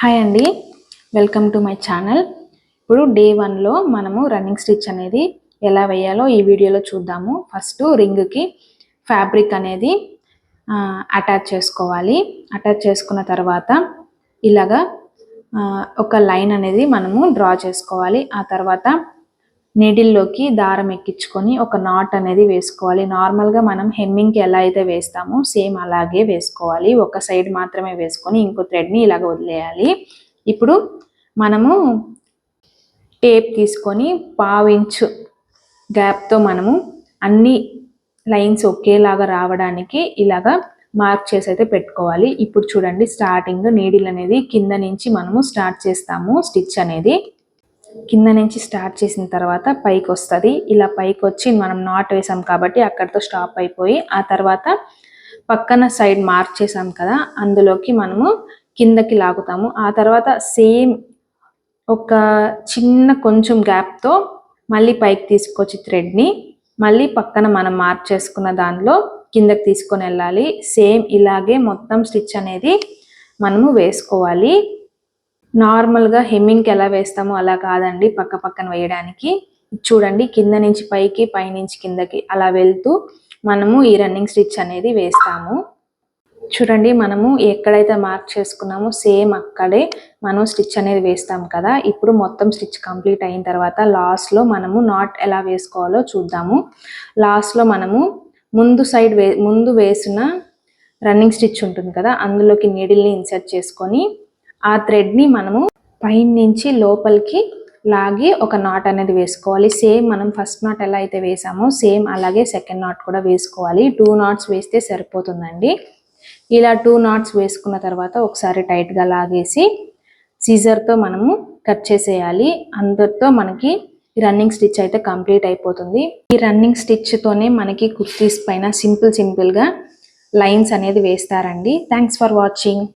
Hi అండి, welcome to my channel. ఇప్పుడు day 1లో మనము రన్నింగ్ స్టిచ్ అనేది ఎలా వేయాలో ఈ వీడియోలో చూద్దాము. ఫస్ట్ రింగ్కి ఫ్యాబ్రిక్ అనేది అటాచ్ చేసుకోవాలి. అటాచ్ చేసుకున్న తర్వాత ఇలాగా ఒక లైన్ అనేది మనము డ్రా చేసుకోవాలి. ఆ తర్వాత నీడిల్లోకి దారం ఎక్కించుకొని ఒక నాట్ అనేది వేసుకోవాలి. నార్మల్గా మనం హెమ్మింగ్కి ఎలా అయితే వేస్తామో సేమ్ అలాగే వేసుకోవాలి. ఒక సైడ్ మాత్రమే వేసుకొని ఇంకో థ్రెడ్ని ఇలాగ వదిలేయాలి. ఇప్పుడు మనము టేప్ తీసుకొని 1/2 ఇంచు గ్యాప్తో మనము అన్ని లైన్స్ ఒకేలాగా రావడానికి ఇలాగా మార్క్ చేసి అయితే పెట్టుకోవాలి. ఇప్పుడు చూడండి, స్టార్టింగ్ నీడిల్ అనేది కింద నుంచి మనము స్టార్ట్ చేస్తాము. స్టిచ్ అనేది కింద నుంచి స్టార్ట్ చేసిన తర్వాత పైకి వస్తుంది. ఇలా పైకి వచ్చి మనం నాట్ వేసాం కాబట్టి అక్కడితో స్టాప్ అయిపోయి ఆ తర్వాత పక్కన సైడ్ మార్క్ చేసాం కదా, అందులోకి మనము కిందకి లాగుతాము. ఆ తర్వాత సేమ్ ఒక చిన్న కొంచెం గ్యాప్తో మళ్ళీ పైకి తీసుకొచ్చి థ్రెడ్ని మళ్ళీ పక్కన మనం మార్క్ చేసుకున్న దానిలో కిందకి తీసుకొని వెళ్ళాలి. సేమ్ ఇలాగే మొత్తం స్టిచ్ అనేది మనము వేసుకోవాలి. నార్మల్గా హెమ్మింగ్కి ఎలా వేస్తామో అలా కాదండి, పక్క పక్కన వేయడానికి. చూడండి, కింద నుంచి పైకి, పైనుంచి కిందకి అలా వెళ్తూ మనము ఈ రన్నింగ్ స్టిచ్ అనేది వేస్తాము. చూడండి, మనము ఎక్కడైతే మార్క్ చేసుకున్నామో సేమ్ అక్కడే మనం స్టిచ్ అనేది వేస్తాం కదా. ఇప్పుడు మొత్తం స్టిచ్ కంప్లీట్ అయిన తర్వాత లాస్ట్లో మనము నాట్ ఎలా వేసుకోవాలో చూద్దాము. లాస్ట్లో మనము ముందు వేసిన రన్నింగ్ స్టిచ్ ఉంటుంది కదా, అందులోకి నీడిల్ని ఇన్సర్ట్ చేసుకొని ఆ థ్రెడ్ని మనము పైన నుంచి లోపలికి లాగి ఒక నాట్ అనేది వేసుకోవాలి. సేమ్ మనం ఫస్ట్ నాట్ ఎలా అయితే వేసామో సేమ్ అలాగే సెకండ్ నాట్ కూడా వేసుకోవాలి. 2 నాట్స్ వేస్తే సరిపోతుందండి. ఇలా 2 నాట్స్ వేసుకున్న తర్వాత ఒకసారి టైట్గా లాగేసి సీజర్తో మనము కట్ చేసేయాలి. అందరితో మనకి రన్నింగ్ స్టిచ్ అయితే కంప్లీట్ అయిపోతుంది. ఈ రన్నింగ్ స్టిచ్తోనే మనకి కుర్తీస్ పైన సింపుల్గా లైన్స్ అనేది వేస్తారండి. Thanks for watching.